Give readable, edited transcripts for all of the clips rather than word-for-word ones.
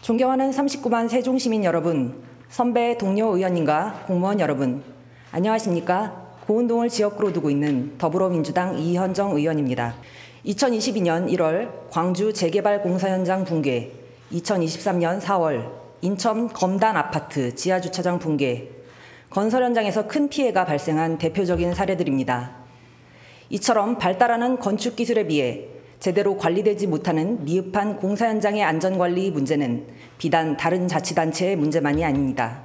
존경하는 39만 세종시민 여러분, 선배 동료 의원님과 공무원 여러분, 안녕하십니까? 고운동을 지역구로 두고 있는 더불어민주당 이현정 의원입니다. 2022년 1월 광주 재개발 공사 현장 붕괴, 2023년 4월 인천 검단 아파트 지하주차장 붕괴, 건설 현장에서 큰 피해가 발생한 대표적인 사례들입니다. 이처럼 발달하는 건축 기술에 비해 제대로 관리되지 못하는 미흡한 공사 현장의 안전관리 문제는 비단 다른 자치단체의 문제만이 아닙니다.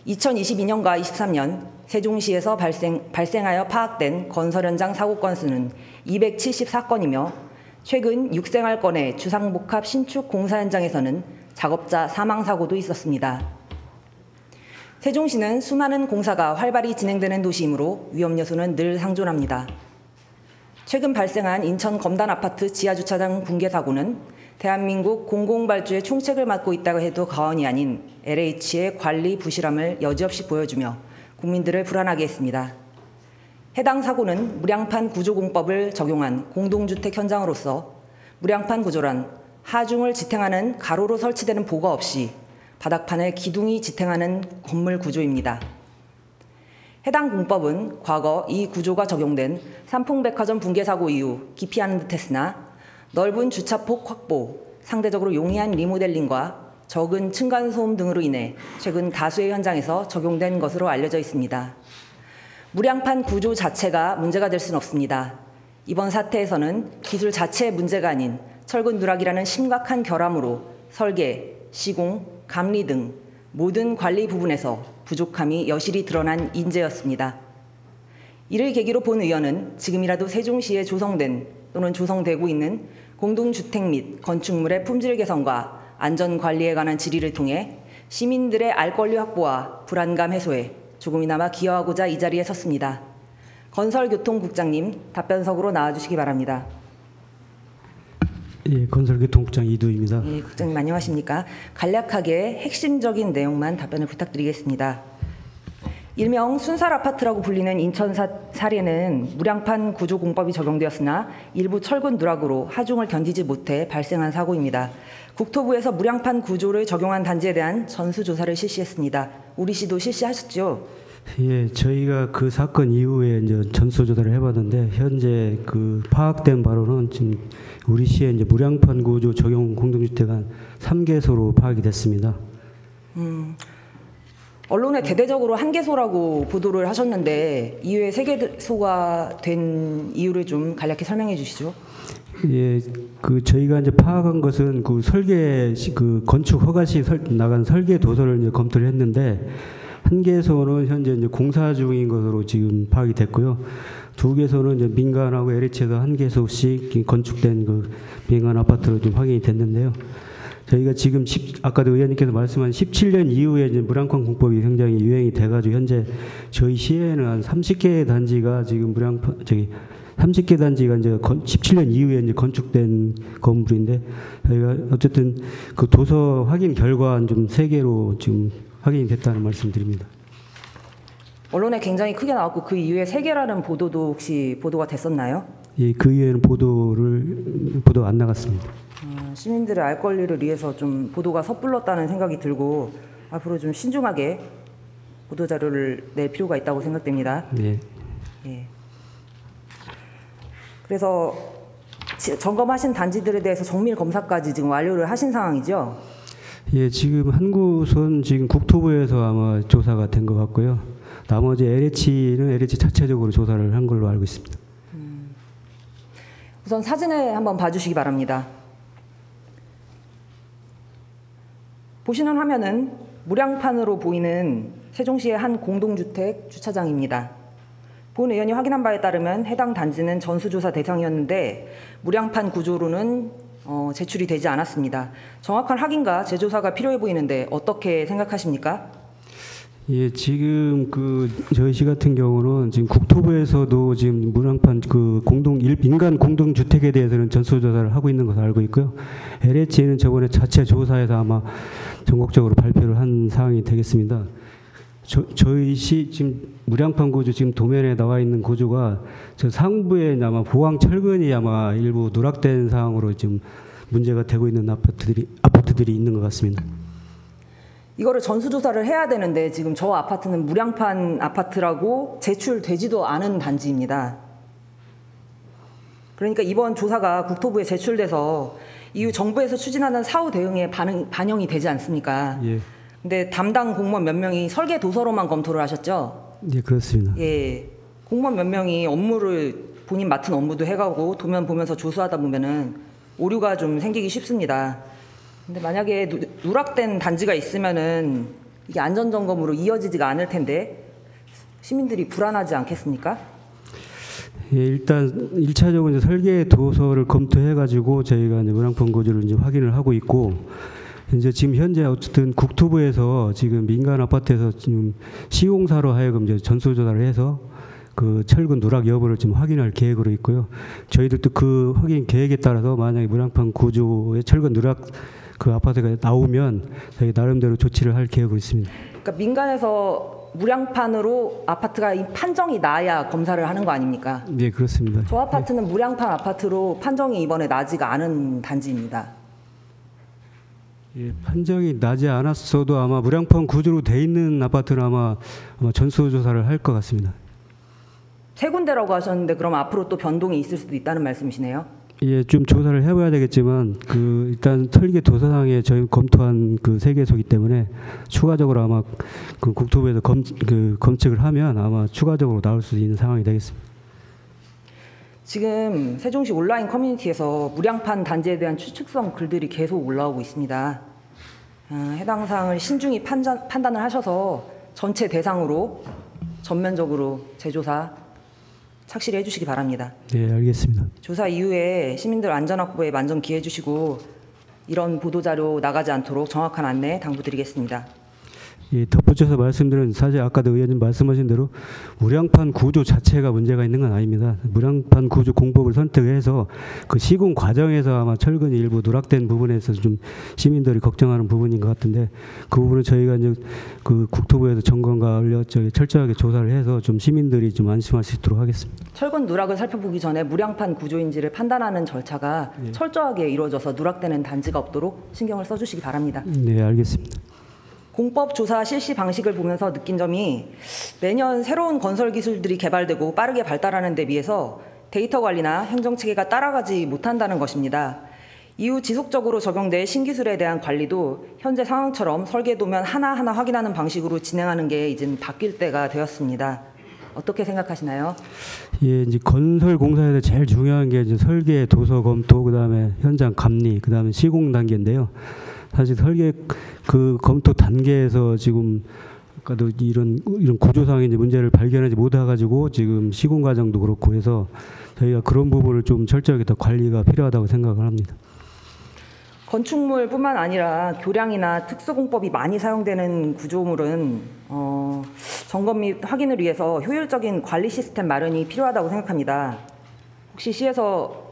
2022년과 23년 세종시에서 발생하여 파악된 건설 현장 사고 건수는 274건이며 최근 육생활 건의 주상복합 신축 공사 현장에서는 작업자 사망 사고도 있었습니다. 세종시는 수많은 공사가 활발히 진행되는 도시이므로 위험 요소는 늘 상존합니다. 최근 발생한 인천 검단 아파트 지하주차장 붕괴 사고는 대한민국 공공발주의 총책을 맡고 있다고 해도 과언이 아닌 LH의 관리 부실함을 여지없이 보여주며 국민들을 불안하게 했습니다. 해당 사고는 무량판 구조공법을 적용한 공동주택 현장으로서 무량판 구조란 하중을 지탱하는 가로로 설치되는 보가 없이 바닥판을 기둥이 지탱하는 건물 구조입니다. 해당 공법은 과거 이 구조가 적용된 삼풍백화점 붕괴 사고 이후 기피하는 듯했으나 넓은 주차폭 확보, 상대적으로 용이한 리모델링과 적은 층간소음 등으로 인해 최근 다수의 현장에서 적용된 것으로 알려져 있습니다. 무량판 구조 자체가 문제가 될 수는 없습니다. 이번 사태에서는 기술 자체의 문제가 아닌 철근 누락이라는 심각한 결함으로 설계, 시공, 감리 등 모든 관리 부분에서 부족함이 여실히 드러난 인재였습니다. 이를 계기로 본 의원은 지금이라도 세종시에 조성된 또는 조성되고 있는 공동주택 및 건축물의 품질 개선과 안전관리에 관한 질의를 통해 시민들의 알 권리 확보와 불안감 해소에 조금이나마 기여하고자 이 자리에 섰습니다. 건설교통국장님, 답변석으로 나와주시기 바랍니다. 예, 건설교통국장 이두입니다. 예, 국장님 안녕하십니까? 간략하게 핵심적인 내용만 답변을 부탁드리겠습니다. 일명 순살 아파트라고 불리는 인천 사례는 무량판 구조공법이 적용되었으나 일부 철근 누락으로 하중을 견디지 못해 발생한 사고입니다. 국토부에서 무량판 구조를 적용한 단지에 대한 전수조사를 실시했습니다. 우리 시도 실시하셨죠? 예, 저희가 그 사건 이후에 이제 전수조사를 해봤는데 현재 그 파악된 바로는 지금 우리 시에 이제 무량판 구조 적용 공동주택 한 3개소로 파악이 됐습니다. 언론에 대대적으로 한 개소라고 보도를 하셨는데 이후에 3개소가 된 이유를 좀 간략히 설명해 주시죠. 예, 그 저희가 이제 파악한 것은 그 설계 그 건축 허가 시 나간 설계 도서를 이제 검토를 했는데 한 개소는 현재 이제 공사 중인 것으로 지금 파악이 됐고요. 2개소는 이제 민간하고 LH에서 한 개소씩 건축된 그 민간 아파트로 좀 확인이 됐는데요. 저희가 지금 아까도 의원님께서 말씀한 17년 이후에 이제 무량판 공법이 굉장히 유행이 돼가지고 현재 저희 시에는 한 30개 단지가 지금 30개 단지가 이제 17년 이후에 이제 건축된 건물인데 저희가 어쨌든 그 도서 확인 결과 좀 3개로 지금 확인이 됐다는 말씀드립니다. 언론에 굉장히 크게 나왔고 그 이후에 3개라는 보도도 혹시 보도가 됐었나요? 예, 그 이후에는 보도 안 나갔습니다. 시민들의 알 권리를 위해서 좀 보도가 섣불렀다는 생각이 들고 앞으로 좀 신중하게 보도 자료를 낼 필요가 있다고 생각됩니다. 네. 예. 그래서 점검하신 단지들에 대해서 정밀 검사까지 지금 완료를 하신 상황이죠? 예, 지금 한 곳은 지금 국토부에서 아마 조사가 된 것 같고요. 나머지 LH는 LH 자체적으로 조사를 한 걸로 알고 있습니다. 우선 사진을 한번 봐주시기 바랍니다. 보시는 화면은 무량판으로 보이는 세종시의 한 공동주택 주차장입니다. 본 의원이 확인한 바에 따르면 해당 단지는 전수조사 대상이었는데 무량판 구조로는 제출이 되지 않았습니다. 정확한 확인과 재조사가 필요해 보이는데 어떻게 생각하십니까? 예, 지금 저희 시 같은 경우는 지금 국토부에서도 지금 무량판 민간 공동주택에 대해서는 전수조사를 하고 있는 것을 알고 있고요. LH는 저번에 자체 조사에서 아마 전국적으로 발표를 한 사항이 되겠습니다. 저희 시 지금 무량판 구조 지금 도면에 나와 있는 구조가 저 상부에 아마 보강 철근이 아마 일부 누락된 상황으로 지금 문제가 되고 있는 아파트들이 있는 것 같습니다. 이거를 전수조사를 해야 되는데 지금 저 아파트는 무량판 아파트라고 제출되지도 않은 단지입니다. 그러니까 이번 조사가 국토부에 제출돼서 이후 정부에서 추진하는 사후 대응에 반영이 되지 않습니까? 예. 근데 담당 공무원 몇 명이 설계 도서로만 검토를 하셨죠? 예, 그렇습니다. 예. 공무원 몇 명이 업무를 본인 맡은 업무도 해가고 도면 보면서 조수하다 보면은 오류가 좀 생기기 쉽습니다. 근데 만약에 누락된 단지가 있으면은 이게 안전점검으로 이어지지가 않을 텐데 시민들이 불안하지 않겠습니까? 예, 일단 1차적으로 설계 도서를 검토해가지고 저희가 이제 무량판 구조를 이제 확인을 하고 있고, 이제 지금 현재 어쨌든 국토부에서 지금 민간 아파트에서 지금 시공사로 하여금 이제 전수조사를 해서 그 철근 누락 여부를 지금 확인할 계획으로 있고요. 저희들도 그 확인 계획에 따라서 만약에 무량판 구조의 철근 누락 그 아파트가 나오면 저희 나름대로 조치를 할 계획으로 있습니다. 그러니까 민간에서 무량판으로 아파트가 판정이 나야 검사를 하는 거 아닙니까? 네, 그렇습니다. 저 아파트는 무량판 아파트로 판정이 이번에 나지가 않은 단지입니다. 예, 판정이 나지 않았어도 아마 무량판 구조로 돼 있는 아파트는 아마 전수조사를 할 것 같습니다. 세 군데라고 하셨는데 그럼 앞으로 또 변동이 있을 수도 있다는 말씀이시네요? 예, 좀 조사를 해봐야 되겠지만 그 일단 설계 도서상에 저희 검토한 그 세 개소이기 때문에 추가적으로 아마 그 국토부에서 검측을 하면 아마 추가적으로 나올 수 있는 상황이 되겠습니다. 지금 세종시 온라인 커뮤니티에서 무량판 단지에 대한 추측성 글들이 계속 올라오고 있습니다. 해당 사항을 신중히 판단을 하셔서 전체 대상으로 전면적으로 재조사 착실히 해주시기 바랍니다. 네, 알겠습니다. 조사 이후에 시민들 안전 확보에 만전 기해 주시고 이런 보도자료 나가지 않도록 정확한 안내 당부드리겠습니다. 예, 덧붙여서 말씀드린 사실 아까도 의원님 말씀하신 대로 무량판 구조 자체가 문제가 있는 건 아닙니다. 무량판 구조 공법을 선택해서 그 시공 과정에서 아마 철근이 일부 누락된 부분에서 좀 시민들이 걱정하는 부분인 것 같은데 그 부분은 저희가 이제 그 국토부에서 점검과 철저하게 조사를 해서 좀 시민들이 좀 안심할 수 있도록 하겠습니다. 철근 누락을 살펴보기 전에 무량판 구조인지를 판단하는 절차가 철저하게 이루어져서 누락되는 단지가 없도록 신경을 써주시기 바랍니다. 네, 알겠습니다. 공법 조사 실시 방식을 보면서 느낀 점이 매년 새로운 건설 기술들이 개발되고 빠르게 발달하는 데 비해서 데이터 관리나 행정 체계가 따라가지 못한다는 것입니다. 이후 지속적으로 적용될 신기술에 대한 관리도 현재 상황처럼 설계도면 하나하나 확인하는 방식으로 진행하는 게 이제 바뀔 때가 되었습니다. 어떻게 생각하시나요? 예, 이제 건설 공사에서 제일 중요한 게 이제 설계 도서 검토, 그다음에 현장 감리, 그다음에 시공 단계인데요. 사실 설계 그 검토 단계에서 지금 아까도 이런 구조상의 이제 문제를 발견하지 못해가지고 지금 시공 과정도 그렇고 해서 저희가 그런 부분을 좀 철저하게 더 관리가 필요하다고 생각을 합니다. 건축물뿐만 아니라 교량이나 특수공법이 많이 사용되는 구조물은 점검 및 확인을 위해서 효율적인 관리 시스템 마련이 필요하다고 생각합니다. 혹시 시에서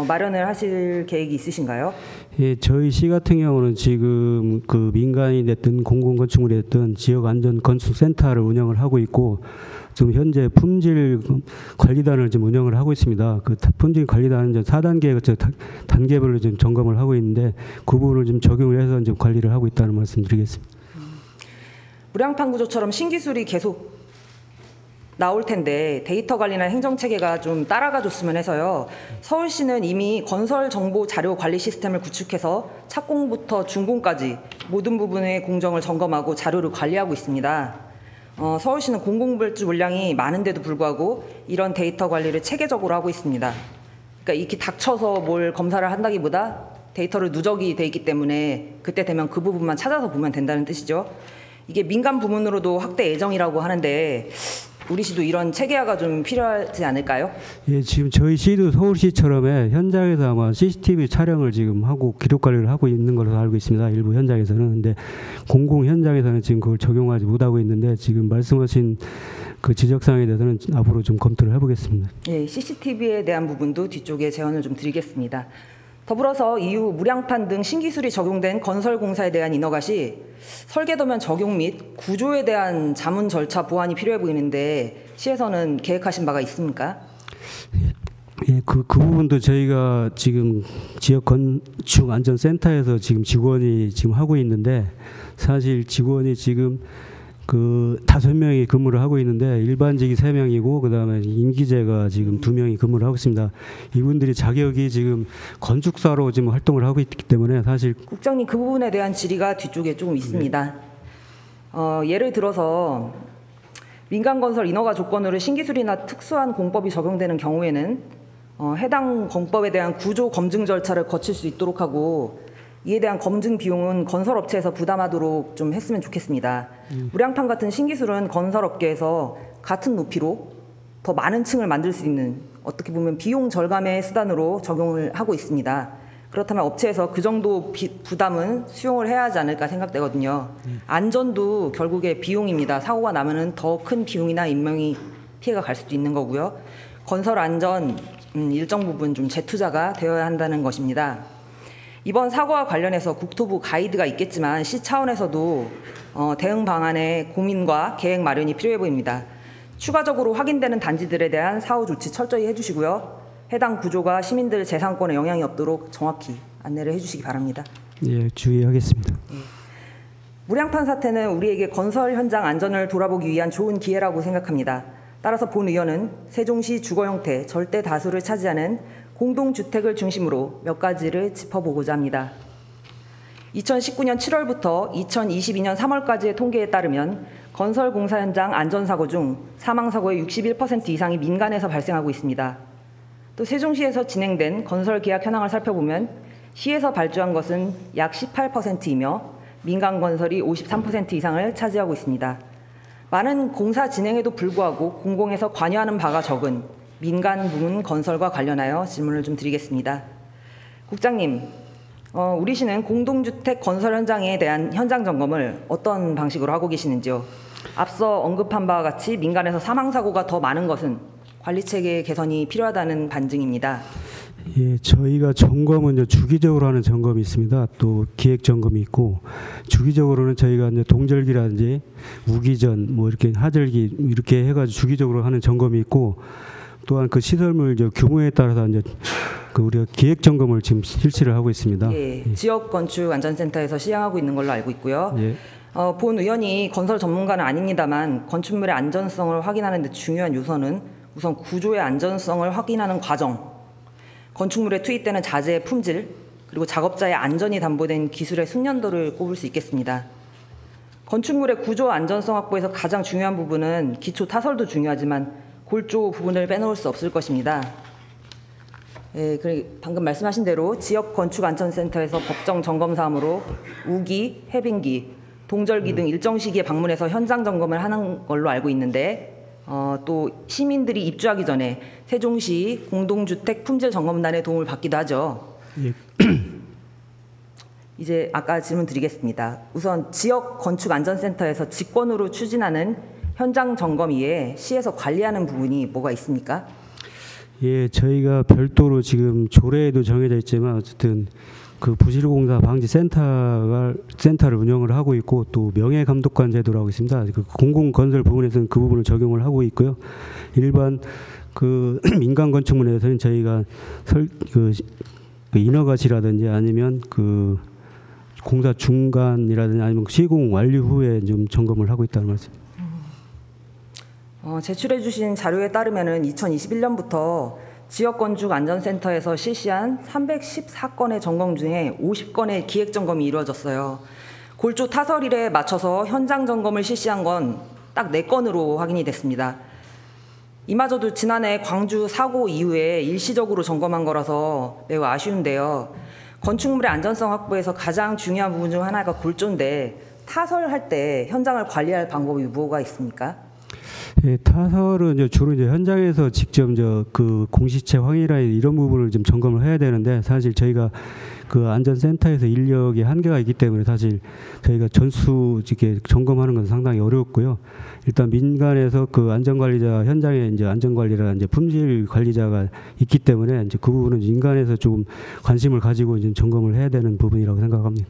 마련을 하실 계획이 있으신가요? 예, 저희 시 같은 경우는 지금 그 민간이 됐든 공공건축물이 됐든 지역안전건축센터를 운영을 하고 있고 지금 현재 품질 관리단을 지금 운영을 하고 있습니다. 그 품질 관리단은 이제 4단계 단계별로 지금 점검을 하고 있는데 그 부분을 좀 적용을 해서 이제 관리를 하고 있다는 말씀드리겠습니다. 무량판 구조처럼 신기술이 계속 나올 텐데 데이터 관리나 행정 체계가 좀 따라가 줬으면 해서요. 서울시는 이미 건설 정보 자료 관리 시스템을 구축해서 착공부터 준공까지 모든 부분의 공정을 점검하고 자료를 관리하고 있습니다. 서울시는 공공발주 물량이 많은데도 불구하고 이런 데이터 관리를 체계적으로 하고 있습니다. 그러니까 이렇게 닥쳐서 뭘 검사를 한다기보다 데이터를 누적이 돼 있기 때문에 그때 되면 그 부분만 찾아서 보면 된다는 뜻이죠. 이게 민간 부문으로도 확대 예정이라고 하는데 우리 시도 이런 체계화가 좀 필요하지 않을까요? 예, 지금 저희 시도 서울시처럼 현장에서 아마 CCTV 촬영을 지금 하고 기록 관리를 하고 있는 걸로 알고 있습니다. 일부 현장에서는. 근데 공공 현장에서는 지금 그걸 적용하지 못하고 있는데 지금 말씀하신 그 지적사항에 대해서는 앞으로 좀 검토를 해보겠습니다. 예, CCTV에 대한 부분도 뒤쪽에 제언을 좀 드리겠습니다. 더불어서 이후 무량판 등 신기술이 적용된 건설 공사에 대한 인허가 시 설계도면 적용 및 구조에 대한 자문 절차 보완이 필요해 보이는데 시에서는 계획하신 바가 있습니까? 예, 그 부분도 저희가 지금 지역 건축 안전센터에서 지금 직원이 지금 하고 있는데, 사실 직원이 지금 그 5명이 근무를 하고 있는데 일반직이 3명이고 그다음에 임기제가 지금 2명이 근무를 하고 있습니다. 이분들이 자격이 지금 건축사로 지금 활동을 하고 있기 때문에 사실 국장님, 그 부분에 대한 질의가 뒤쪽에 조금 있습니다. 예를 들어서 민간건설 인허가 조건으로 신기술이나 특수한 공법이 적용되는 경우에는 해당 공법에 대한 구조 검증 절차를 거칠 수 있도록 하고, 이에 대한 검증 비용은 건설업체에서 부담하도록 좀 했으면 좋겠습니다. 무량판 같은 신기술은 건설업계에서 같은 높이로 더 많은 층을 만들 수 있는, 어떻게 보면 비용 절감의 수단으로 적용을 하고 있습니다. 그렇다면 업체에서 그 정도 부담은 수용을 해야 하지 않을까 생각되거든요. 안전도 결국에 비용입니다. 사고가 나면은 더 큰 비용이나 인명이 피해가 갈 수도 있는 거고요. 건설 안전 일정 부분 좀 재투자가 되어야 한다는 것입니다. 이번 사고와 관련해서 국토부 가이드가 있겠지만 시 차원에서도 대응 방안의 고민과 계획 마련이 필요해 보입니다. 추가적으로 확인되는 단지들에 대한 사후 조치 철저히 해주시고요. 해당 구조가 시민들 재산권에 영향이 없도록 정확히 안내를 해주시기 바랍니다. 예, 주의하겠습니다. 무량판 사태는 우리에게 건설 현장 안전을 돌아보기 위한 좋은 기회라고 생각합니다. 따라서 본 의원은 세종시 주거 형태 절대 다수를 차지하는 공동주택을 중심으로 몇 가지를 짚어보고자 합니다. 2019년 7월부터 2022년 3월까지의 통계에 따르면 건설 공사 현장 안전사고 중 사망사고의 61% 이상이 민간에서 발생하고 있습니다. 또 세종시에서 진행된 건설 계약 현황을 살펴보면 시에서 발주한 것은 약 18%이며 민간 건설이 53% 이상을 차지하고 있습니다. 많은 공사 진행에도 불구하고 공공에서 관여하는 바가 적은 민간 부문 건설과 관련하여 질문을 좀 드리겠습니다. 국장님, 우리 시는 공동주택 건설 현장에 대한 현장 점검을 어떤 방식으로 하고 계시는지요? 앞서 언급한 바와 같이 민간에서 사망사고가 더 많은 것은 관리체계 개선이 필요하다는 반증입니다. 예, 저희가 점검은 이제 주기적으로 하는 점검이 있습니다. 또 기획 점검이 있고, 주기적으로는 저희가 이제 동절기라든지 우기전, 뭐 이렇게 하절기 이렇게 해가지고 주기적으로 하는 점검이 있고, 또한 그 시설물 이제 규모에 따라서 이제 그 우리가 기획 점검을 지금 실시를 하고 있습니다. 예, 지역 건축 안전센터에서 시행하고 있는 걸로 알고 있고요. 예. 본 의원이 건설 전문가는 아닙니다만 건축물의 안전성을 확인하는 데 중요한 요소는 우선 구조의 안전성을 확인하는 과정, 건축물에 투입되는 자재의 품질, 그리고 작업자의 안전이 담보된 기술의 숙련도를 꼽을 수 있겠습니다. 건축물의 구조 안전성 확보에서 가장 중요한 부분은 기초 타설도 중요하지만 골조 부분을 빼놓을 수 없을 것입니다. 예, 방금 말씀하신 대로 지역 건축 안전센터에서 법정 점검 사항으로 우기, 해빙기, 동절기 등 일정 시기에 방문해서 현장 점검을 하는 걸로 알고 있는데, 또 시민들이 입주하기 전에 세종시 공동주택 품질 점검단의 도움을 받기도 하죠. 예. 이제 아까 질문 드리겠습니다. 우선 지역 건축 안전센터에서 직권으로 추진하는 현장 점검 이외에 시에서 관리하는 부분이 뭐가 있습니까? 예, 저희가 별도로 지금 조례에도 정해져 있지만 어쨌든 그 부실공사 방지 센터를 운영을 하고 있고, 또 명예감독관 제도를 하고 있습니다. 그 공공건설 부분에서는 그 부분을 적용을 하고 있고요. 일반 그 민간 건축물에서는 저희가 그 인허가시라든지 아니면 그 공사 중간이라든지 아니면 시공 완료 후에 좀 점검을 하고 있다는 말씀. 제출해 주신 자료에 따르면은 2021년부터 지역건축안전센터에서 실시한 314건의 점검 중에 50건의 기획 점검이 이루어졌어요. 골조 타설일에 맞춰서 현장 점검을 실시한 건 딱 4건으로 확인이 됐습니다. 이마저도 지난해 광주 사고 이후에 일시적으로 점검한 거라서 매우 아쉬운데요. 건축물의 안전성 확보에서 가장 중요한 부분 중 하나가 골조인데, 타설할 때 현장을 관리할 방법이 뭐가 있습니까? 예, 타설은 이제 주로 이제 현장에서 직접 그 공시체 확인이나 이런 부분을 좀 점검을 해야 되는데, 사실 저희가 그 안전센터에서 인력이 한계가 있기 때문에 사실 저희가 전수 이렇게 점검하는 건 상당히 어렵고요. 일단 민간에서 그 안전관리자, 현장에 이제 안전관리라 이제 품질 관리자가 있기 때문에 이제 그 부분은 민간에서 조금 관심을 가지고 이제 점검을 해야 되는 부분이라고 생각합니다.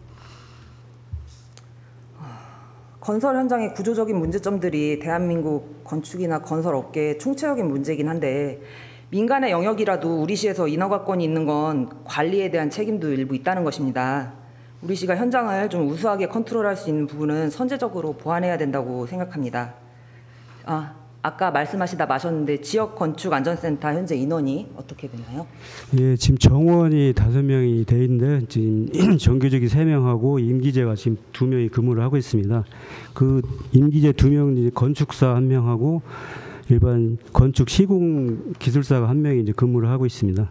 건설 현장의 구조적인 문제점들이 대한민국 건축이나 건설 업계의 총체적인 문제이긴 한데, 민간의 영역이라도 우리 시에서 인허가권이 있는 건 관리에 대한 책임도 일부 있다는 것입니다. 우리 시가 현장을 좀 우수하게 컨트롤할 수 있는 부분은 선제적으로 보완해야 된다고 생각합니다. 아까 말씀하시다 마셨는데 지역건축안전센터 현재 인원이 어떻게 되나요? 예, 지금 정원이 5명이 돼 있는데 지금 정규직이 3명하고 임기제가 지금 2명이 근무를 하고 있습니다. 그 임기제 2명 건축사 1명하고 일반 건축 시공 기술사가 1명이 이제 근무를 하고 있습니다.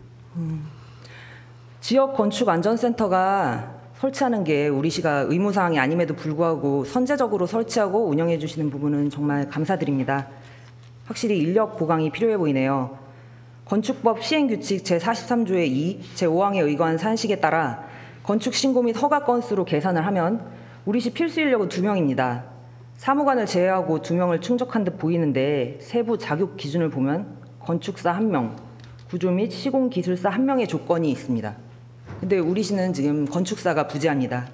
지역건축안전센터가 설치하는 게 우리 시가 의무사항이 아님에도 불구하고 선제적으로 설치하고 운영해 주시는 부분은 정말 감사드립니다. 확실히 인력 보강이 필요해 보이네요. 건축법 시행규칙 제43조의 2, 제5항에 의거한 산식에 따라 건축 신고 및 허가 건수로 계산을 하면 우리 시 필수 인력은 2명입니다. 사무관을 제외하고 2명을 충족한 듯 보이는데 세부 자격 기준을 보면 건축사 1명, 구조 및 시공기술사 1명의 조건이 있습니다. 근데 우리 시는 지금 건축사가 부재합니다.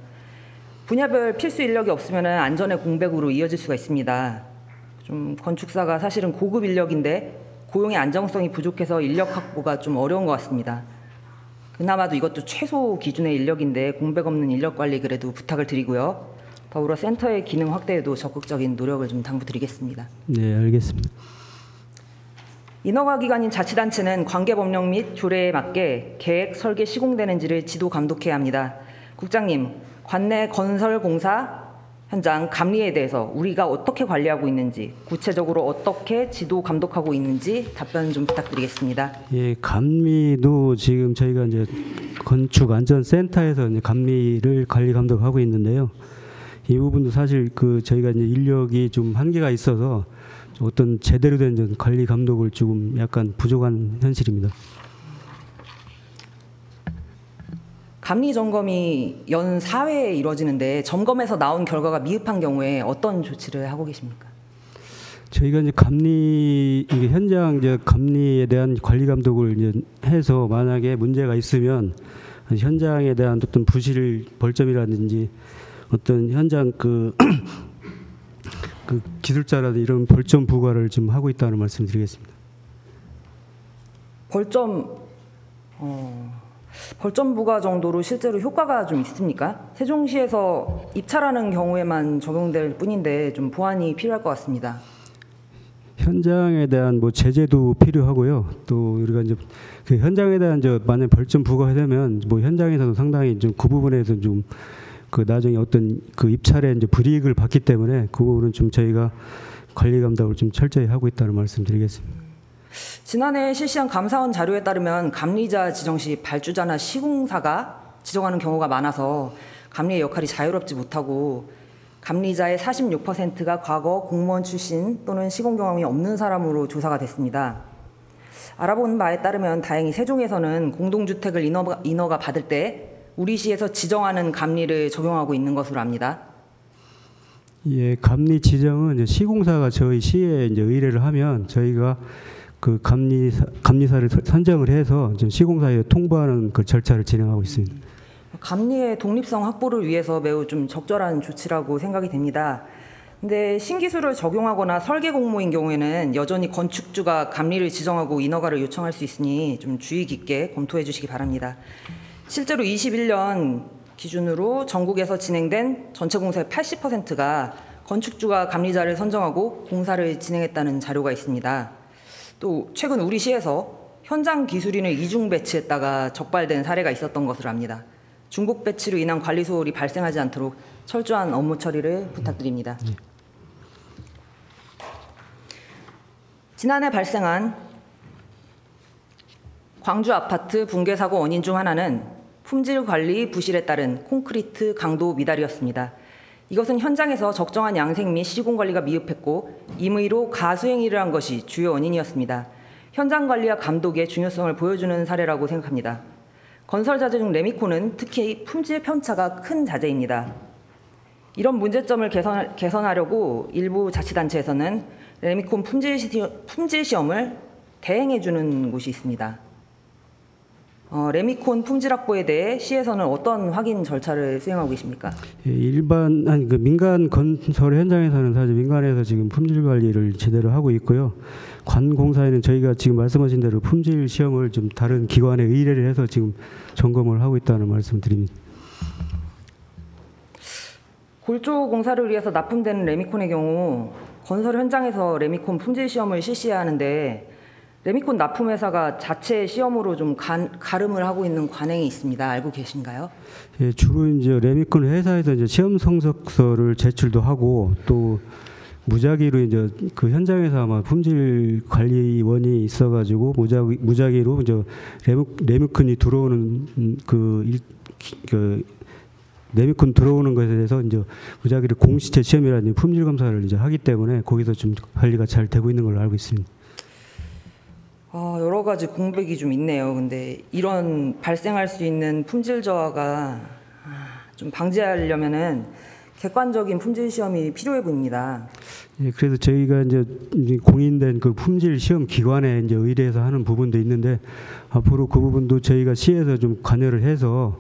분야별 필수 인력이 없으면 안전의 공백으로 이어질 수가 있습니다. 좀 건축사가 사실은 고급 인력인데 고용의 안정성이 부족해서 인력 확보가 좀 어려운 것 같습니다. 그나마도 이것도 최소 기준의 인력인데 공백 없는 인력 관리 그래도 부탁을 드리고요. 더불어 센터의 기능 확대에도 적극적인 노력을 좀 당부드리겠습니다. 네, 알겠습니다. 인허가 기관인 자치단체는 관계 법령 및 조례에 맞게 계획, 설계, 시공되는지를 지도 감독해야 합니다. 국장님, 관내 건설공사 현장 감리에 대해서 우리가 어떻게 관리하고 있는지, 구체적으로 어떻게 지도 감독하고 있는지 답변 좀 부탁드리겠습니다. 예, 감리도 지금 저희가 이제 건축안전센터에서 이제 감리를 관리 감독하고 있는데요. 이 부분도 사실 저희가 이제 인력이 좀 한계가 있어서 어떤 제대로 된 관리 감독을 조금 약간 부족한 현실입니다. 감리 점검이 연 4회에 이루어지는데 점검에서 나온 결과가 미흡한 경우에 어떤 조치를 하고 계십니까? 저희가 이제 이게 현장 이제 감리에 대한 관리 감독을 이제 해서 만약에 문제가 있으면 현장에 대한 어떤 부실 벌점이라든지 어떤 현장 그 기술자라든지 이런 벌점 부과를 지금 하고 있다는 말씀드리겠습니다. 벌점 부과 정도로 실제로 효과가 좀 있습니까? 세종시에서 입찰하는 경우에만 적용될 뿐인데 좀 보완이 필요할 것 같습니다. 현장에 대한 뭐 제재도 필요하고요. 또 우리가 이제 그 현장에 대한 만약 벌점 부과되면 뭐 현장에서도 상당히 좀 그 부분에서 좀 나중에 어떤 입찰에 이제 불이익을 받기 때문에 그 부분은 좀 저희가 관리 감독을 좀 철저히 하고 있다는 말씀드리겠습니다. 지난해 실시한 감사원 자료에 따르면 감리자 지정 시 발주자나 시공사가 지정하는 경우가 많아서 감리의 역할이 자유롭지 못하고 감리자의 46%가 과거 공무원 출신 또는 시공 경험이 없는 사람으로 조사가 됐습니다. 알아본 바에 따르면 다행히 세종에서는 공동주택을 인허가 받을 때 우리 시에서 지정하는 감리를 적용하고 있는 것으로 압니다. 예, 감리 지정은 이제 시공사가 저희 시에 이제 의뢰를 하면 저희가 그 감리사를 선정을 해서 시공사에 통보하는 그 절차를 진행하고 있습니다. 감리의 독립성 확보를 위해서 매우 좀 적절한 조치라고 생각이 됩니다. 근데 신기술을 적용하거나 설계 공모인 경우에는 여전히 건축주가 감리를 지정하고 인허가를 요청할 수 있으니 좀 주의 깊게 검토해 주시기 바랍니다. 실제로 21년 기준으로 전국에서 진행된 전체 공사의 80%가 건축주가 감리자를 선정하고 공사를 진행했다는 자료가 있습니다. 또 최근 우리 시에서 현장 기술인을 이중 배치했다가 적발된 사례가 있었던 것으로 압니다. 중복 배치로 인한 관리 소홀이 발생하지 않도록 철저한 업무 처리를 부탁드립니다. 지난해 발생한 광주 아파트 붕괴 사고 원인 중 하나는 품질 관리 부실에 따른 콘크리트 강도 미달이었습니다. 이것은 현장에서 적정한 양생 및 시공 관리가 미흡했고 임의로 가수행위를 한 것이 주요 원인이었습니다. 현장 관리와 감독의 중요성을 보여주는 사례라고 생각합니다. 건설 자재 중 레미콘은 특히 품질 편차가 큰 자재입니다. 이런 문제점을 개선하려고 일부 자치단체에서는 레미콘 품질 시험을 대행해 주는 곳이 있습니다. 레미콘 품질 확보에 대해 시에서는 어떤 확인 절차를 수행하고 계십니까? 예, 그 민간 건설 현장에서는 사실 민간에서 지금 품질 관리를 제대로 하고 있고요. 관공사에는 저희가 지금 말씀하신 대로 품질 시험을 좀 다른 기관에 의뢰를 해서 지금 점검을 하고 있다는 말씀드립니다. 골조 공사를 위해서 납품되는 레미콘의 경우 건설 현장에서 레미콘 품질 시험을 실시해야 하는데 레미콘 납품 회사가 자체 시험으로 좀 가름을 하고 있는 관행이 있습니다. 알고 계신가요? 예, 주로 이제 레미콘 회사에서 이제 시험 성적서를 제출도 하고 또 무작위로 이제 그 현장에서 아마 품질 관리원이 있어가지고 무작위로 이제 레미콘이 들어오는 레미콘 들어오는 것에 대해서 이제 무작위로 공시체 시험이라든지 품질 검사를 이제 하기 때문에 거기서 좀 관리가 잘 되고 있는 걸로 알고 있습니다. 여러 가지 공백이 좀 있네요. 근데 이런 발생할 수 있는 품질 저하가 좀 방지하려면은 객관적인 품질 시험이 필요해 보입니다. 예, 그래서 저희가 이제 공인된 그 품질 시험 기관에 이제 의뢰해서 하는 부분도 있는데 앞으로 그 부분도 저희가 시에서 좀 관여를 해서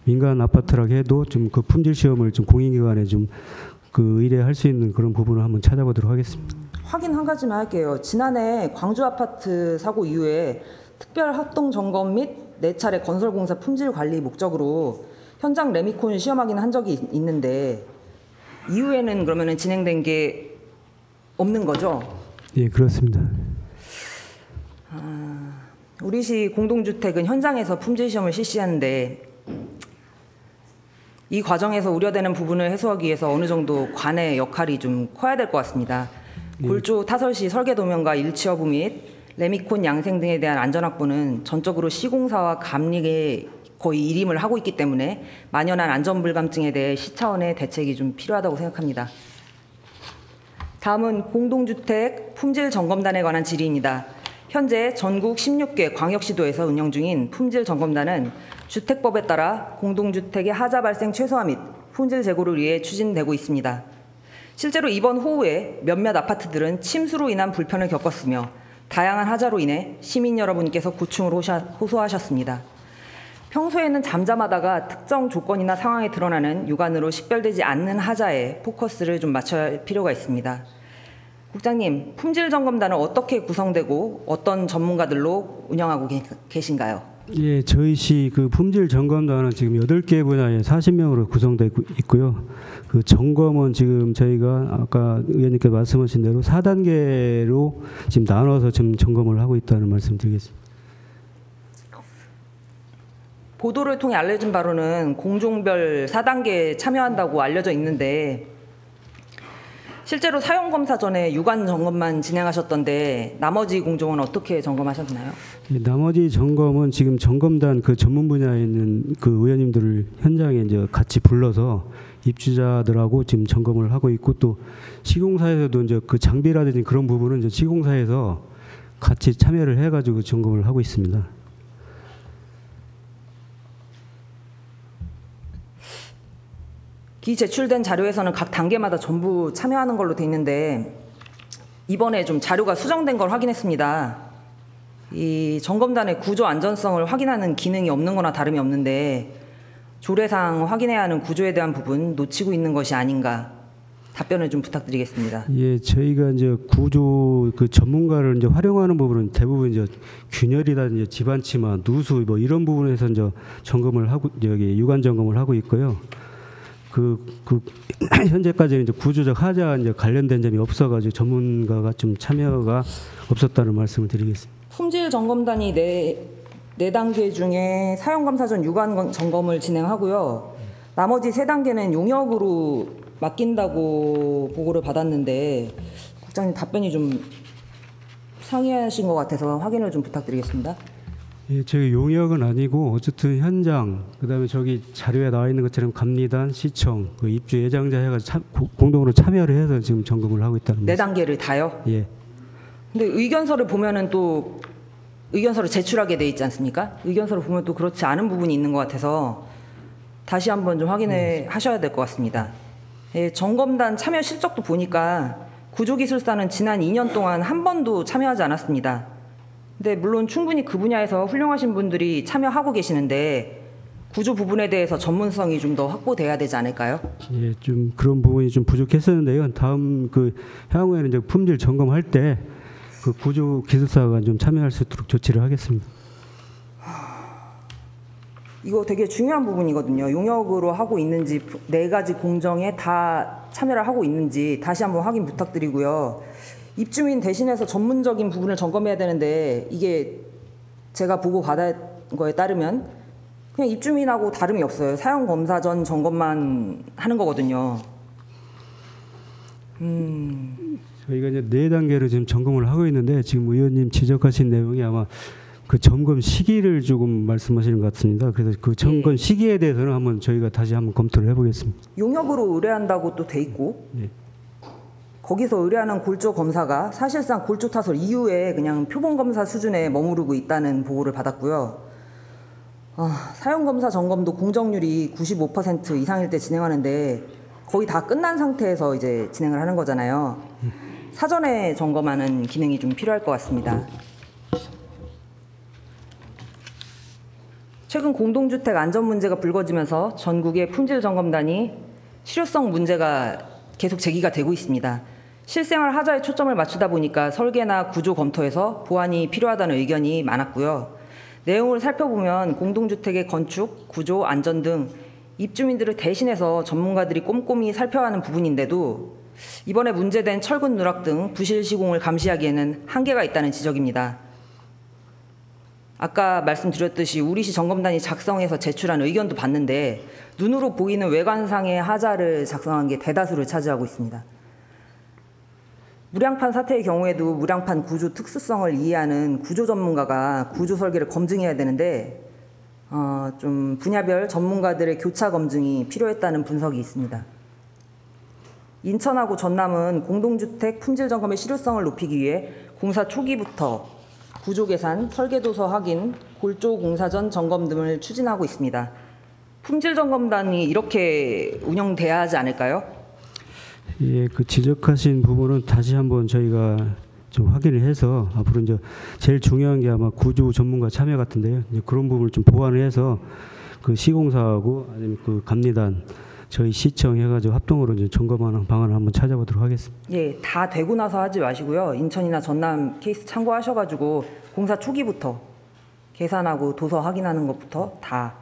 민간 아파트라고 해도 좀 그 품질 시험을 좀 공인기관에 좀 그 의뢰할 수 있는 그런 부분을 한번 찾아보도록 하겠습니다. 확인 한 가지만 할게요. 지난해 광주 아파트 사고 이후에 특별 합동 점검 및 4차례 건설공사 품질 관리 목적으로 현장 레미콘 시험하기는 한 적이 있는데 이후에는 그러면은 진행된 게 없는 거죠? 예, 그렇습니다. 우리 시 공동주택은 현장에서 품질 시험을 실시하는데 이 과정에서 우려되는 부분을 해소하기 위해서 어느 정도 관의 역할이 좀 커야 될 것 같습니다. 골조 타설 시 설계 도면과 일치 여부 및 레미콘 양생 등에 대한 안전 확보는 전적으로 시공사와 감리에 거의 일임을 하고 있기 때문에 만연한 안전 불감증에 대해 시 차원의 대책이 좀 필요하다고 생각합니다. 다음은 공동주택 품질 점검단에 관한 질의입니다. 현재 전국 16개 광역시도에서 운영 중인 품질 점검단은 주택법에 따라 공동주택의 하자 발생 최소화 및 품질 제고를 위해 추진되고 있습니다. 실제로 이번 호우에 몇몇 아파트들은 침수로 인한 불편을 겪었으며 다양한 하자로 인해 시민 여러분께서 고충을 호소하셨습니다. 평소에는 잠잠하다가 특정 조건이나 상황에 드러나는 육안으로 식별되지 않는 하자에 포커스를 좀 맞춰야 할 필요가 있습니다. 국장님, 품질 점검단은 어떻게 구성되고 어떤 전문가들로 운영하고 계신가요? 예, 저희 시 그 품질 점검단은 지금 8개 분야에 40명으로 구성되고 있고요. 그 점검은 지금 저희가 아까 의원님께 말씀하신 대로 4단계로 지금 나눠서 지금 점검을 하고 있다는 말씀 드리겠습니다. 보도를 통해 알려진 바로는 공종별 4단계에 참여한다고 알려져 있는데 실제로 사용검사 전에 유관 점검만 진행하셨던데 나머지 공종은 어떻게 점검하셨나요? 예, 나머지 점검은 지금 점검단 그 전문 분야에 있는 그 의원님들을 현장에 이제 같이 불러서 입주자들하고 지금 점검을 하고 있고 또 시공사에서도 이제 그 장비라든지 그런 부분은 이제 시공사에서 같이 참여를 해가지고 점검을 하고 있습니다. 기 제출된 자료에서는 각 단계마다 전부 참여하는 걸로 돼 있는데 이번에 좀 자료가 수정된 걸 확인했습니다. 이 점검단의 구조 안전성을 확인하는 기능이 없는 거나 다름이 없는데 조례상 확인해야 하는 구조에 대한 부분 놓치고 있는 것이 아닌가 답변을 좀 부탁드리겠습니다. 예, 저희가 이제 구조 그 전문가를 이제 활용하는 부분은 대부분 이제 균열이라든지 집안 치마, 누수 뭐 이런 부분에서 이제 점검을 하고 여기 유관 점검을 하고 있고요. 현재까지는 이제 구조적 하자 이제 관련된 점이 없어가지고 전문가가 좀 참여가 없었다는 말씀을 드리겠습니다. 품질 점검단이 네 단계 중에 사용검사 전 유관 점검을 진행하고요. 나머지 3단계는 용역으로 맡긴다고 보고를 받았는데 국장님 답변이 좀 상이하신 것 같아서 확인을 좀 부탁드리겠습니다. 예, 저희 용역은 아니고 어쨌든 현장 그다음에 저기 자료에 나와 있는 것처럼 감리단, 시청, 그 입주 예정자 해가지고 공동으로 참여를 해서 지금 점검을 하고 있다는 네 단계를 다요? 예. 근데 의견서를 보면은 또 의견서를 제출하게 돼 있지 않습니까? 의견서를 보면 또 그렇지 않은 부분이 있는 것 같아서 다시 한번 좀 확인을 하셔야 될 것 같습니다. 예, 점검단 참여 실적도 보니까 구조기술사는 지난 2년 동안 한 번도 참여하지 않았습니다. 근데 물론 충분히 그 분야에서 훌륭하신 분들이 참여하고 계시는데 구조 부분에 대해서 전문성이 좀 더 확보돼야 되지 않을까요? 예, 좀 그런 부분이 좀 부족했었는데요. 다음 그 향후에는 이제 품질 점검할 때 그 구조 기술사가 좀 참여할 수 있도록 조치를 하겠습니다. 이거 되게 중요한 부분이거든요. 용역으로 하고 있는지 4가지 공정에 다 참여를 하고 있는지 다시 한번 확인 부탁드리고요. 입주민 대신해서 전문적인 부분을 점검해야 되는데 이게 제가 보고 받은 거에 따르면 그냥 입주민하고 다름이 없어요. 사용 검사 전 점검만 하는 거거든요. 저희가 이제 4단계로 지금 점검을 하고 있는데 지금 의원님 지적하신 내용이 아마 그 점검 시기를 조금 말씀하시는 것 같습니다. 그래서 그 점검 시기에 대해서는 한번 저희가 다시 한번 검토를 해보겠습니다. 용역으로 의뢰한다고 또 돼 있고 예. 거기서 의뢰하는 골조 검사가 사실상 골조 타설 이후에 그냥 표본 검사 수준에 머무르고 있다는 보고를 받았고요. 사용 검사 점검도 공정률이 95% 이상일 때 진행하는데 거의 다 끝난 상태에서 이제 진행을 하는 거잖아요. 사전에 점검하는 기능이 좀 필요할 것 같습니다. 최근 공동주택 안전 문제가 불거지면서 전국의 품질 점검단이 실효성 문제가 계속 제기가 되고 있습니다. 실생활 하자에 초점을 맞추다 보니까 설계나 구조 검토에서 보완이 필요하다는 의견이 많았고요. 내용을 살펴보면 공동주택의 건축, 구조, 안전 등 입주민들을 대신해서 전문가들이 꼼꼼히 살펴하는 부분인데도 이번에 문제된 철근 누락 등 부실 시공을 감시하기에는 한계가 있다는 지적입니다. 아까 말씀드렸듯이 우리시 점검단이 작성해서 제출한 의견도 봤는데 눈으로 보이는 외관상의 하자를 작성한 게 대다수를 차지하고 있습니다. 무량판 사태의 경우에도 무량판 구조 특수성을 이해하는 구조 전문가가 구조 설계를 검증해야 되는데 좀 분야별 전문가들의 교차 검증이 필요했다는 분석이 있습니다. 인천하고 전남은 공동주택 품질 점검의 실효성을 높이기 위해 공사 초기부터 구조 계산, 설계도서 확인, 골조 공사 전 점검 등을 추진하고 있습니다. 품질 점검단이 이렇게 운영돼야 하지 않을까요? 예, 그 지적하신 부분은 다시 한번 저희가 좀 확인을 해서 앞으로 이제 제일 중요한 게 아마 구조 전문가 참여 같은데요. 이제 그런 부분을 좀 보완을 해서 그 시공사하고 아니면 그 감리단 저희 시청 해가지고 합동으로 이제 점검하는 방안을 한번 찾아보도록 하겠습니다. 예, 다 되고 나서 하지 마시고요. 인천이나 전남 케이스 참고하셔가지고 공사 초기부터 계산하고 도서 확인하는 것부터 다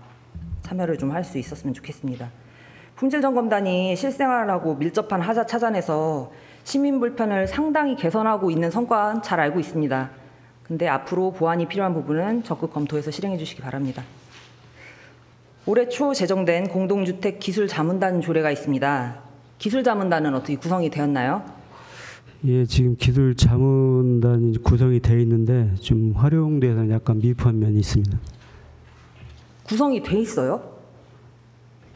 참여를 좀 할 수 있었으면 좋겠습니다. 품질점검단이 실생활하고 밀접한 하자 찾아내서 시민 불편을 상당히 개선하고 있는 성과는 잘 알고 있습니다. 근데 앞으로 보완이 필요한 부분은 적극 검토해서 실행해 주시기 바랍니다. 올해 초 제정된 공동주택 기술자문단 조례가 있습니다. 기술자문단은 어떻게 구성이 되었나요? 예, 지금 기술자문단이 구성이 되어 있는데 좀 활용돼서 약간 미흡한 면이 있습니다. 구성이 돼 있어요?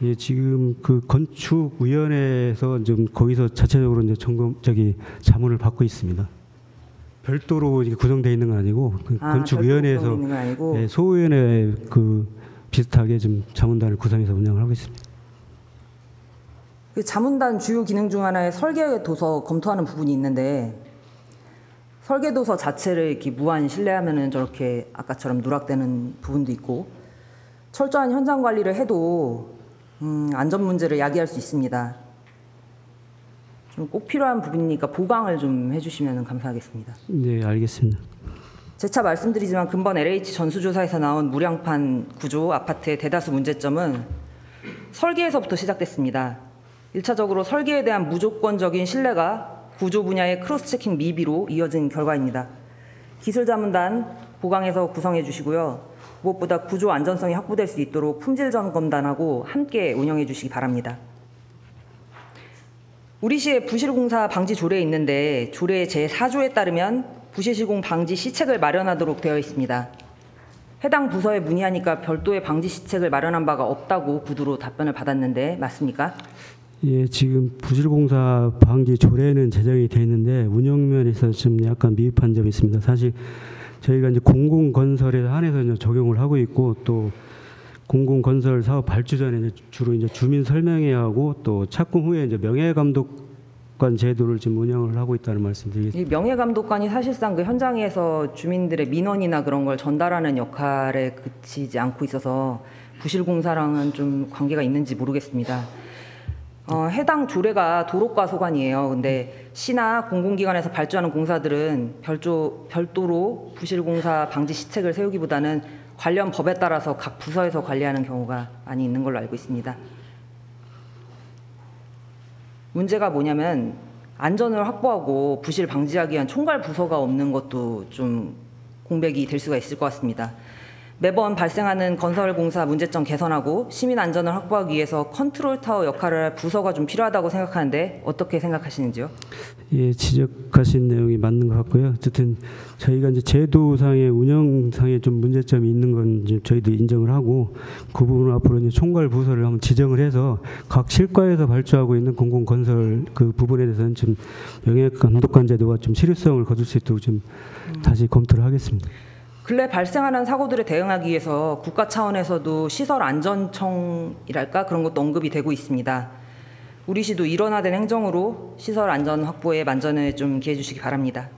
예, 지금 그 건축위원회에서 좀 거기서 자체적으로 이제 자문을 받고 있습니다. 별도로 이게 구성되어 있는 건 아니고 그 건축위원회에서 예, 소위원회 그 비슷하게 좀 자문단을 구성해서 운영을 하고 있습니다. 그 자문단 주요 기능 중 하나의 설계 도서 검토하는 부분이 있는데 설계 도서 자체를 이렇게 무한 신뢰하면은 저렇게 아까처럼 누락되는 부분도 있고 철저한 현장 관리를 해도 안전 문제를 야기할 수 있습니다. 좀 꼭 필요한 부분이니까 보강을 좀 해주시면 감사하겠습니다. 네, 알겠습니다. 재차 말씀드리지만 근본 LH 전수조사에서 나온 무량판 구조 아파트의 대다수 문제점은 설계에서부터 시작됐습니다. 1차적으로 설계에 대한 무조건적인 신뢰가 구조 분야의 크로스체킹 미비로 이어진 결과입니다. 기술자문단 보강해서 구성해 주시고요. 무엇보다 구조 안전성이 확보될 수 있도록 품질점검단하고 함께 운영해 주시기 바랍니다. 우리시의 부실공사 방지 조례에 있는데 조례 제4조에 따르면 부실시공 방지 시책을 마련하도록 되어 있습니다. 해당 부서에 문의하니까 별도의 방지 시책을 마련한 바가 없다고 구두로 답변을 받았는데 맞습니까? 예, 지금 부실공사 방지 조례는 제정이 되어 있는데 운영면에서 좀 약간 미흡한 점이 있습니다. 사실 저희가 이제 공공건설에 한해서 이제 적용을 하고 있고 또 공공건설 사업 발주 전에 이제 주로 이제 주민 설명회하고 또 착공 후에 이제 명예감독 명예감독관 제도를 지금 운영을 하고 있다는 말씀드리겠습니다. 이 명예감독관이 사실상 그 현장에서 주민들의 민원이나 그런 걸 전달하는 역할에 그치지 않고 있어서 부실공사랑은 좀 관계가 있는지 모르겠습니다. 해당 조례가 도로과 소관이에요. 근데 시나 공공기관에서 발주하는 공사들은 별도로 부실공사 방지 시책을 세우기보다는 관련 법에 따라서 각 부서에서 관리하는 경우가 많이 있는 걸로 알고 있습니다. 문제가 뭐냐면 안전을 확보하고 부실 방지하기 위한 총괄 부서가 없는 것도 좀 공백이 될 수가 있을 것 같습니다. 매번 발생하는 건설공사 문제점 개선하고 시민 안전을 확보하기 위해서 컨트롤 타워 역할을 할 부서가 좀 필요하다고 생각하는데 어떻게 생각하시는지요? 예, 지적하신 내용이 맞는 것 같고요. 어쨌든 저희가 이제 제도상의 운영상에 좀 문제점이 있는 건 이제 저희도 인정을 하고 그 부분을 앞으로 이제 총괄 부서를 한번 지정을 해서 각 실과에서 발주하고 있는 공공건설 그 부분에 대해서는 좀 명예감독관 제도가 좀 실효성을 거둘 수 있도록 좀 다시 검토를 하겠습니다. 근래 발생하는 사고들에 대응하기 위해서 국가 차원에서도 시설안전청이랄까 그런 것도 언급이 되고 있습니다. 우리 시도 일원화된 행정으로 시설 안전 확보에 만전을 좀 기해 주시기 바랍니다.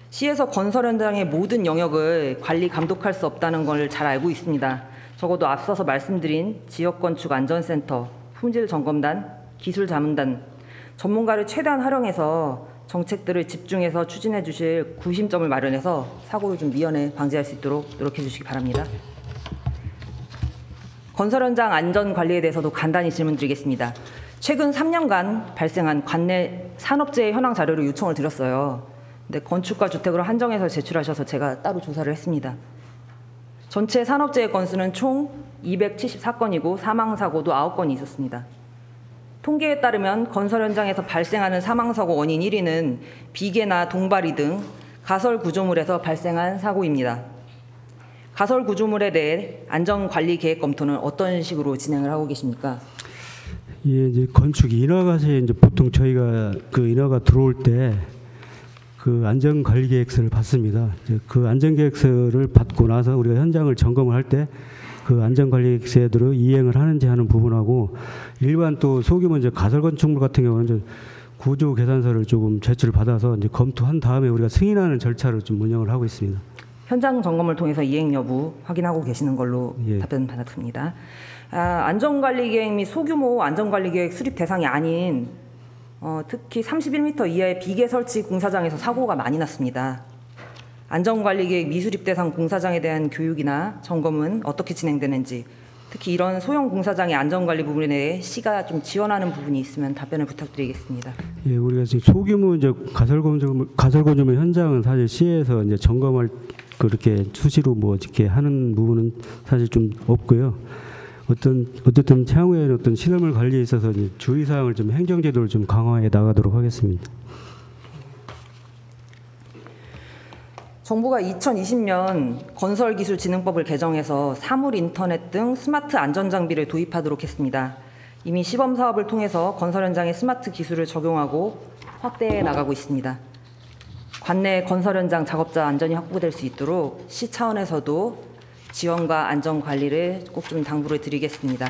시에서 건설 현장의 모든 영역을 관리 감독할 수 없다는 걸 잘 알고 있습니다. 적어도 앞서서 말씀드린 지역건축안전센터, 품질점검단, 기술자문단 전문가를 최대한 활용해서 정책들을 집중해서 추진해 주실 구심점을 마련해서 사고를 좀 미연에 방지할 수 있도록 노력해 주시기 바랍니다. 건설 현장 안전 관리에 대해서도 간단히 질문드리겠습니다. 최근 3년간 발생한 관내 산업재해 현황 자료를 요청을 드렸어요. 근데 건축과 주택으로 한정해서 제출하셔서 제가 따로 조사를 했습니다. 전체 산업재해 건수는 총 274건이고 사망사고도 9건이 있었습니다. 통계에 따르면 건설 현장에서 발생하는 사망사고 원인 1위는 비계나 동바리 등 가설 구조물에서 발생한 사고입니다. 가설 구조물에 대해 안전관리 계획 검토는 어떤 식으로 진행을 하고 계십니까? 예, 이제 건축 인허가 시에 이제 보통 저희가 그 인허가 들어올 때 그 안전관리계획서를 받습니다. 이제 그 안전계획서를 받고 나서 우리가 현장을 점검을 할 때 그 안전관리제도로 이행을 하는지 하는 부분하고 일반 또 소규모 이제 가설 건축물 같은 경우는 이제 구조 계산서를 조금 제출을 받아서 이제 검토한 다음에 우리가 승인하는 절차를 좀 운영을 하고 있습니다. 현장 점검을 통해서 이행 여부 확인하고 계시는 걸로 예. 답변 받았습니다. 안전관리계획 및 소규모 안전관리계획 수립 대상이 아닌 특히 31m 이하의 비계 설치 공사장에서 사고가 많이 났습니다. 안전관리계획 미수립 대상 공사장에 대한 교육이나 점검은 어떻게 진행되는지, 특히 이런 소형 공사장의 안전관리 부분에 대해 시가 좀 지원하는 부분이 있으면 답변을 부탁드리겠습니다. 예, 우리가 지금 소규모 이제 가설 건축물 현장은 사실 시에서 이제 점검을 그렇게 수시로 뭐 이렇게 하는 부분은 사실 좀 없고요. 어쨌든 향후에는 어떤 시설물 관리에 있어서 이제 주의사항을 좀 행정제도를 좀 강화해 나가도록 하겠습니다. 정부가 2020년 건설기술진흥법을 개정해서 사물 인터넷 등 스마트 안전장비를 도입하도록 했습니다. 이미 시범 사업을 통해서 건설 현장에 스마트 기술을 적용하고 확대해 나가고 있습니다. 관내 건설 현장 작업자 안전이 확보될 수 있도록 시 차원에서도 지원과 안전 관리를 꼭 좀 당부를 드리겠습니다.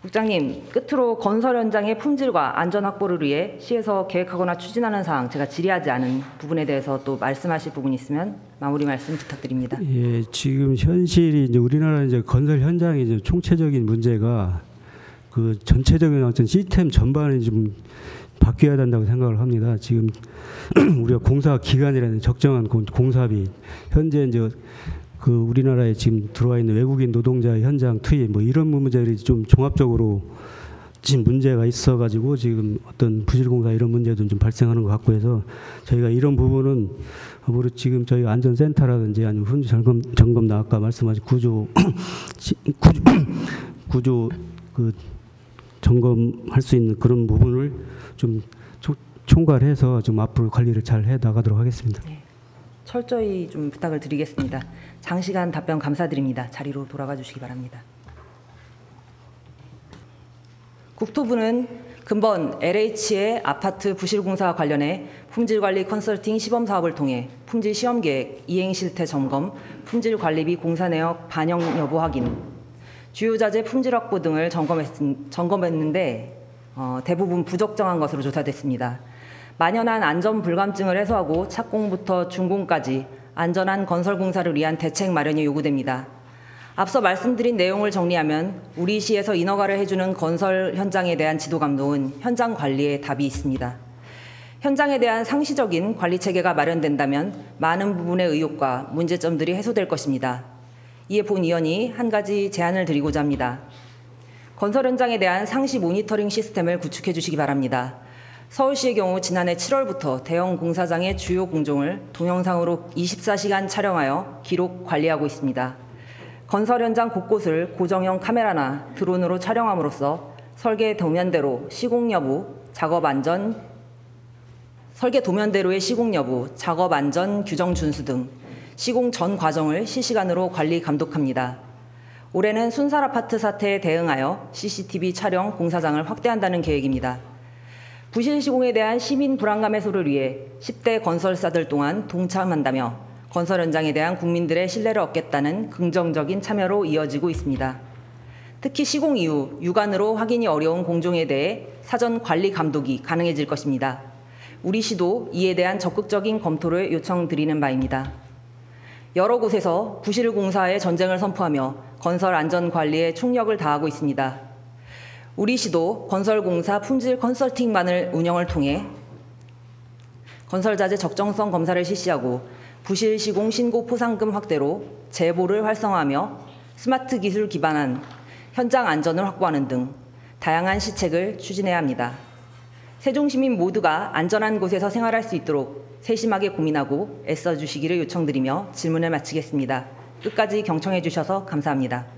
국장님, 끝으로 건설 현장의 품질과 안전 확보를 위해 시에서 계획하거나 추진하는 사항, 제가 질의하지 않은 부분에 대해서 또 말씀하실 부분이 있으면 마무리 말씀 부탁드립니다. 예, 지금 현실이 이제 우리나라 이제 건설 현장의 이제 총체적인 문제가 그 전체적인 어떤 시스템 전반이 좀 바뀌어야 된다고 생각을 합니다. 지금 우리가 공사 기간이라는 적정한 공사비, 현재 이제 그 우리나라에 지금 들어와 있는 외국인 노동자의 현장 투입 뭐 이런 문제들이 좀 종합적으로 지금 문제가 있어가지고 지금 어떤 부실공사 이런 문제도 좀 발생하는 것 같고 해서 저희가 이런 부분은 우리 지금 저희 안전센터라든지 아니면 훈지 점검 아까 말씀하신 구조 그 점검할 수 있는 그런 부분을 좀 총괄해서 좀 앞으로 관리를 잘 해 나가도록 하겠습니다. 네, 철저히 좀 부탁을 드리겠습니다. 장시간 답변 감사드립니다. 자리로 돌아가 주시기 바랍니다. 국토부는 근본 LH의 아파트 부실공사와 관련해 품질관리 컨설팅 시범사업을 통해 품질시험계획, 이행실태 점검, 품질관리비 공사 내역 반영 여부 확인, 주요자재 품질 확보 등을 점검했는데 대부분 부적정한 것으로 조사됐습니다. 만연한 안전 불감증을 해소하고 착공부터 준공까지 안전한 건설 공사를 위한 대책 마련이 요구됩니다. 앞서 말씀드린 내용을 정리하면 우리 시에서 인허가를 해주는 건설 현장에 대한 지도 감독은 현장 관리에 답이 있습니다. 현장에 대한 상시적인 관리 체계가 마련된다면 많은 부분의 의혹과 문제점들이 해소될 것입니다. 이에 본 의원이 한 가지 제안을 드리고자 합니다. 건설 현장에 대한 상시 모니터링 시스템을 구축해 주시기 바랍니다. 서울시의 경우 지난해 7월부터 대형 공사장의 주요 공종을 동영상으로 24시간 촬영하여 기록 관리하고 있습니다. 건설 현장 곳곳을 고정형 카메라나 드론으로 촬영함으로써 설계 도면대로의 시공 여부, 작업 안전 규정 준수 등 시공 전 과정을 실시간으로 관리 감독합니다. 올해는 순살 아파트 사태에 대응하여 CCTV 촬영 공사장을 확대한다는 계획입니다. 부실 시공에 대한 시민 불안감 해소를 위해 10대 건설사들 동안 동참한다며 건설 현장에 대한 국민들의 신뢰를 얻겠다는 긍정적인 참여로 이어지고 있습니다. 특히 시공 이후 육안으로 확인이 어려운 공종에 대해 사전 관리 감독이 가능해질 것입니다. 우리 시도 이에 대한 적극적인 검토를 요청드리는 바입니다. 여러 곳에서 부실 공사의 전쟁을 선포하며 건설 안전 관리에 총력을 다하고 있습니다. 우리 시도 건설공사 품질 컨설팅만을 운영을 통해 건설자재 적정성 검사를 실시하고 부실 시공 신고 포상금 확대로 제보를 활성화하며 스마트 기술 기반한 현장 안전을 확보하는 등 다양한 시책을 추진해야 합니다. 세종시민 모두가 안전한 곳에서 생활할 수 있도록 세심하게 고민하고 애써주시기를 요청드리며 질문을 마치겠습니다. 끝까지 경청해 주셔서 감사합니다.